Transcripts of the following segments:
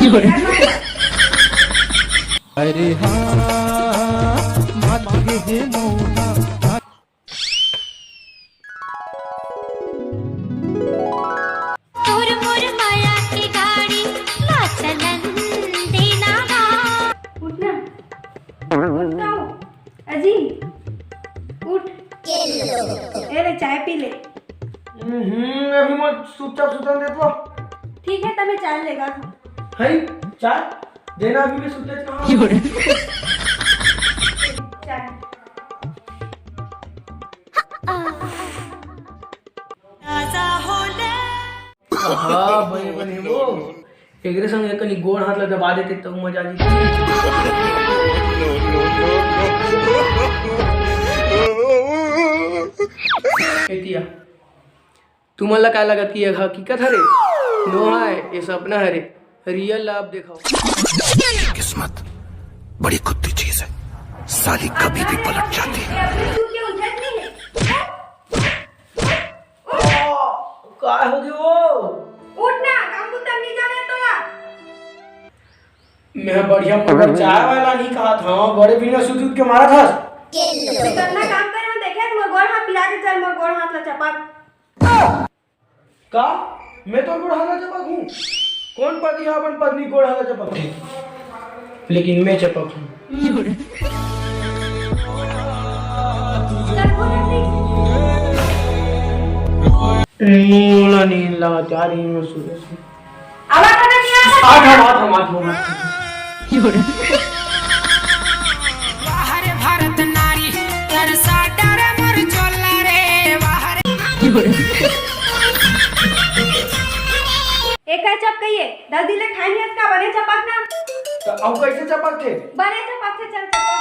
अरे माया की गाड़ी ला चलन देना। उठना अजी उठ ए रे चाय पी ले। अभी मत चुपचाप सुतन दे तो ठीक है तभी चाय लेगा। है चाय देना अभी भी सुते कहां चाय हां बने वो एकरे संग एकनी गोड़ हाथ लगा दबा देते तो मजा जी। केतिया तुम्हाला काय लागत की हकीकत हरे नो है ये सपना हरे रियल लाभ दिखाओ। किस्मत बड़ी कुत्ती चीज है, साली कभी भी पलट जाती है। तू क्यों उठत नहीं है? काय हो गयो उठना काम को तब नहीं जाने तोला। मैं बढ़िया मगर चाय वाला नहीं कहा था बड़े बिना सुध के मारा था। करना काम कर हम देखे तुम गोड़ हाथ पिला के चल मोर गोड़ हाथ ला चपाक। का मैं तो गोड़ हाथ चपक हूँ। कौन पति है अपन पत्नी गोड़ हाथ चपक है, लेकिन मैं चपक हूँ। मोला नींद लगा चार ही में सुबह से आवाज करना नहीं आता। बाहर भारत नारी कर साडर मोर चोला रे बाहर। एक है चपकइए 10 दिन ले खाई नहीं का बने चपाक ना। तो अब कैसे चपक थे बने चपाक से चल चपाक।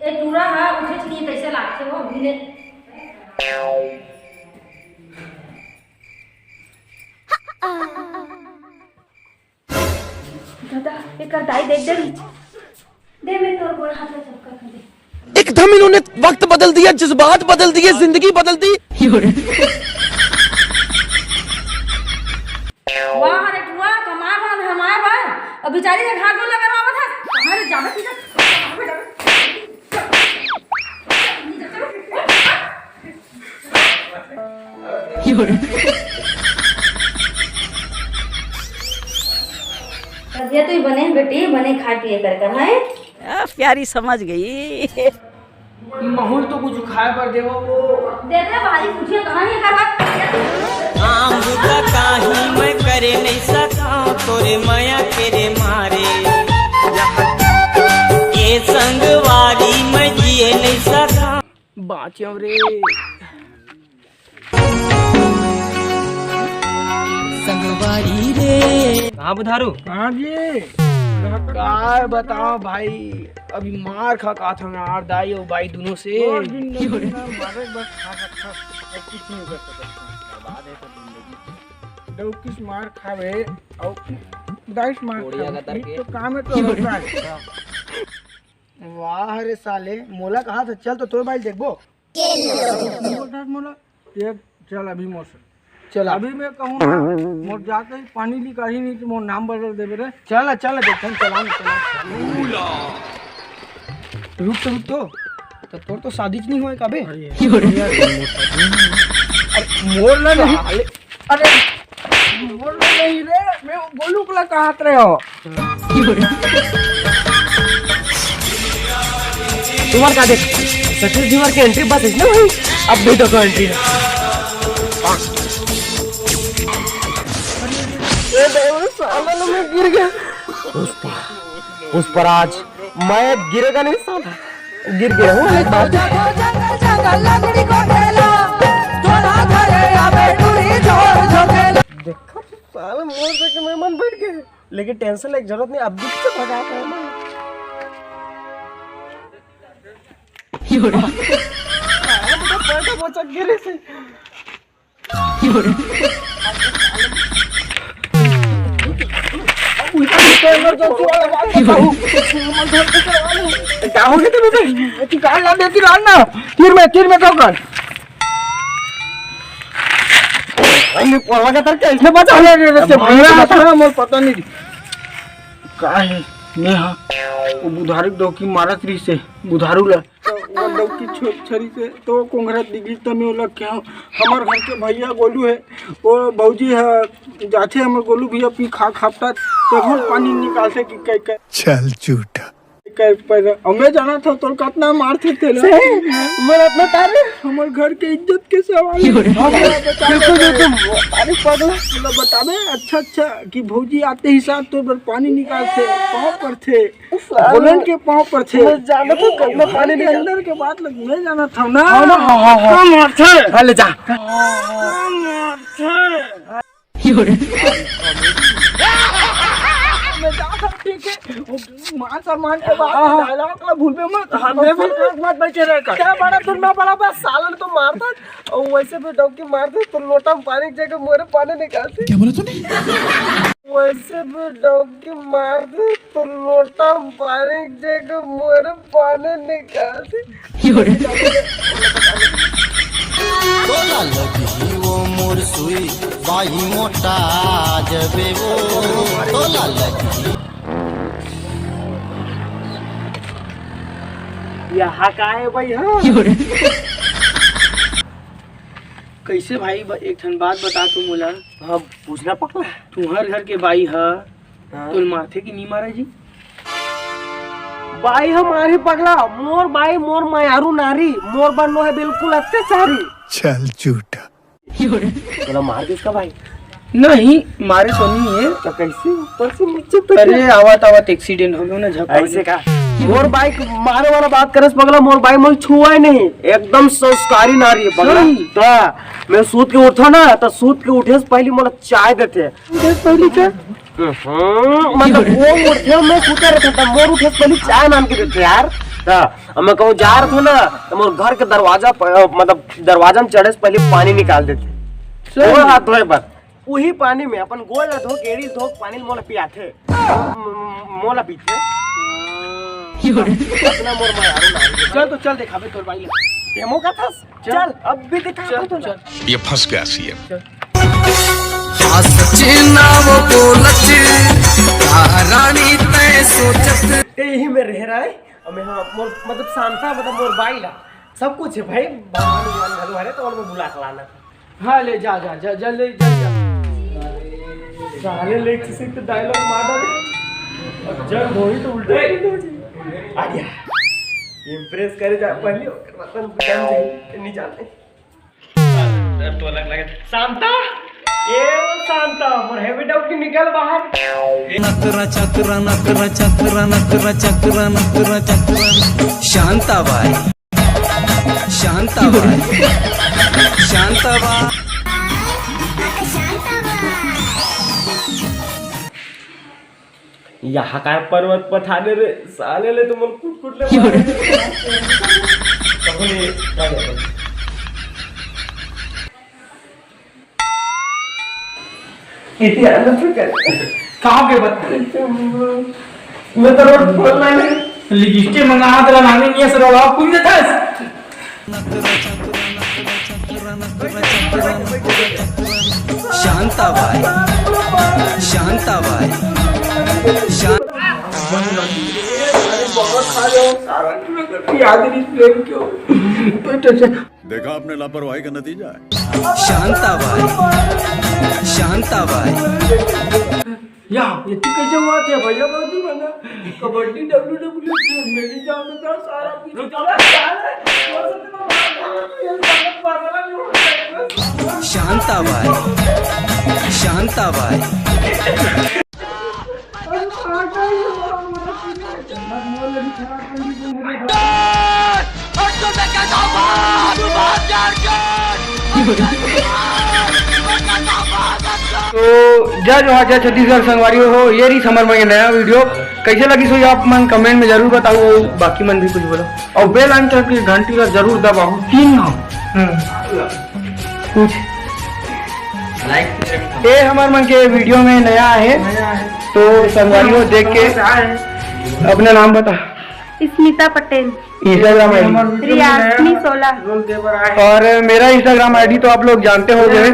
ए टूरा हा उठे चलिए कैसे लागते हो भिने दादा एक दाई देख दे मैं तोर गोड़ हाथ ला चपका कर दे। एकदम इन्होंने वक्त बदल दिया, जज्बात बदल दिए, जिंदगी बदल दी। वाह रे टूरा कमाल बन हमार बन अब बेचारी के घाट में लगा रहा था हमारे जावे की ये तो बने बेटी बने खा पिए कर कर है प्यारी समझ गई। माहौल तो कुछ खाए पर देवो वो दे दे भाई पूछिए कहां है का बात काही मैं करे नहीं सका तोरे माया तेरे मारे ये संगवारी मैं जिए नहीं सका। बाँचो रे संगवारी रे कहाँ बुधारू कहाँ जी काय बताओ भाई अभी मार खा का था यार दाई और भाई दोनों से किस मार खावे और दाइस मार खावे तो काम है तो होता है। वाह रे साले मोला कहा था चल तो तोर भाई देखबो मोला एक चल अभी मौसम चल अभी मैं कहूँ ना मोर जाके ही पानी ली ही नहीं तो मोर नाम बदल देबे रे। चल चल देखन चला रुक तो तोर तो शादी नहीं हुआ कबे मोर ना नहीं अरे मोर ना नहीं रे मैं बोलू कला कहाँ रे हो तुम्हार का देख सतीश जीवर के एंट्री बात है ना भाई अब भी तो एंट्री है साला में गिर गया उस पर आज मैं गिरेगा नहीं साला गिर गया हूँ एक बार देखो साला मोर से के मेहमान बैठ गए लेकिन टेंशन लेने की जरूरत नहीं अब भी से भगा है मैं बचा गिरे से क्या हो गया तुम कार ला देती ना तीर में कब कर भाई परवा का तर कैसे बचा ले रे से भैया था मोर पता नहीं का है मैं हां वो बुधारू डोकी मारत रही से बुधारू ला तो वो डोकी छरी से तो कोंगरा दिगी त में लग के हमर घर के भैया गोलू है वो भौजी है जाथे हमर गोलू भैया पी खा खापता तो पानी निकालते कि कै चल झूठा पर हमें जाना था तो कितना मारते थे मेरा अपना तारे हमारे घर के इज्जत के सवाल बतावे अच्छा कि भौजी आते ही साथ तो पानी निकालते पाँव पर थे बुलंद के पाँव पर थे जाना था पानी के अंदर के बात लग मैं जाना था ना ले जा ठीक है मान सम्मान के बाद डायलॉग ना भूल मत हमें भी मत बैठे रह क्या बड़ा तुम ना बड़ा बस सालन तो मारता और वैसे भी डॉक्टर मारते तो लोटा में पानी की जगह मोरे पानी निकालते क्या बोला तूने वैसे भी डॉक्टर मारते तो लोटा में पानी की जगह मोरे पानी निकालते तोला लगी वो मोर सुई बाही मोटा जबे वो तोला लगी यहाँ का है भाई हाँ कैसे भाई एक ठन बात बता तू मोला हाँ पूछना पकड़ा तुम्हारे घर के बाई है तो माथे की नी मारा जी बाई हमारी पगला मोर बाई मोर मायारू नारी मोर बनो है बिल्कुल अत्याचारी चल झूठा तोला मार किसका भाई नहीं मारे तो नहीं है तो कैसे ऊपर से नीचे तो अरे आवत एक्सीडेंट हो गया ना झपा ऐसे का मोर बाइक मारे वाला बात करस पगला मोर बाइक मोर छुआ ही नहीं एकदम संस्कारी नारी है पगला तो मैं सूत के उठा ना तो सूत के उठे से पहले मोला चाय देते पहले क्या मतलब वो उठे मैं सूता रहता था मोर उठे से पहले चाय नाम के देते यार मैं कहूँ जा रहा था ना तो मोर घर के दरवाजा मतलब दरवाजा में चढ़े से पहले पानी निकाल देते हाथ धोए बस वही पानी में अपन गोल धो केड़ी धो पानी मोला पियाथे मोला पीते अपना मोर मायारू नारी चल तो चल दिखावे तोर भाई डेमो का था चल अब भी दिखा तो चल ये फंस गया सीएम यही में रह रहा है हमें हाँ मोर मतलब शांता मतलब मोर बाई ला सब कुछ है भाई भगवान घालू हरे तो मैं बुला के लाना हाँ ले जा जा जा जा ले जा साले ले किसी तो डायलॉग मार डाले अब जब होई तो उल्टा आ गया इंप्रेस करे जा पहले ओकर मतलब जान जाए नहीं जानते अब तो अलग लगे शांता ये शांता मोर हेवी डाउट की निकल बाहर नकरा चकरा नकरा चकरा नकरा चकरा नकरा चकरा शांताबाई शांताबाई शांताबाई यहाँ काय पर्वत पठाने रे साले ले तुम कुट कुट ले कहाँ पे बता मैं तो रोड खोलना है लिपस्टिक मंगा तेरा नाम नहीं है सर आप कुछ देता है शांताबाई शांताबाई देखा आपने लापरवाही का नतीजा है शांताबाई शांताबाई या ये कैसे हुआ थे भैया बाबू बना कबड्डी WWE मेरी जान था सारा शांताबाई शांताबाई तो जय जोहार जय छत्तीसगढ़ संगवारी हो ये रही समर में नया वीडियो कैसे लगी सो आप मन कमेंट में जरूर बताओ बाकी मन भी कुछ बोलो और बेल आइकन की घंटी का जरूर दबाओ 3 कुछ ये हमारे मन के वीडियो में नया है तो संगवारी हो देख के अपना नाम बता स्मिता पटेल, इंस्टाग्राम आईडी रियासमी 16। रोल के पर आए और मेरा इंस्टाग्राम आईडी तो आप लोग जानते हो गए,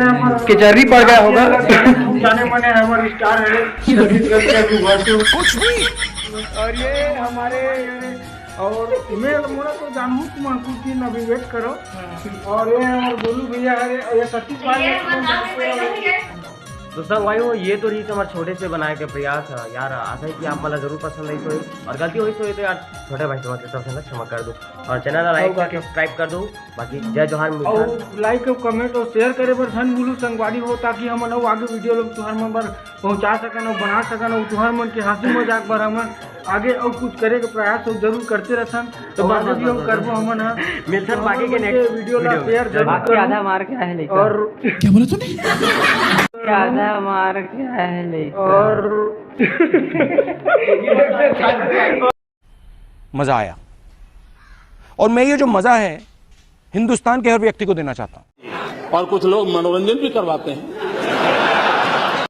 किचरी पड़ गया होगा। जाने माने हमारे स्टार है छत्तीसगढ़ के कुछ भी और ये हमारे और मैं मोरा तो जानू कुमार कुछ अभी वेट करो और ये हमारे गोलू भैया है ये सतीश भाई तो सर भाई वो ये तो रही हमारे छोटे से बनाए के प्रयास है यार, आशा है कि आप मला जरूर पसंद आई तो और गलती हुई तो यार छोटे भाई समझ सब संगत क्षमा कर दो और चैनल लाइक करके सब्सक्राइब कर दो। बाकी जय जोहार मिलता और लाइक और कमेंट और शेयर करे बर धन बोलू संगवाड़ी हो ताकि हम आगे वीडियो लोग तुहार मन पर पहुंचा सकन और बना सकन और तुहार मन के हंसी मजाक पर हम आगे और कुछ करे के प्रयास जरूर करते रहन। तो बाद भी हम करबो हमन मिलसन बाकी के नेक्स्ट वीडियो ला शेयर जरूर करो। आधा मार के है लेकिन और क्या बोला तूने? आधा मार के है लेकिन और मजा आया और मैं ये जो मजा है हिंदुस्तान के हर व्यक्ति को देना चाहता हूँ। और कुछ लोग मनोरंजन भी करवाते हैं।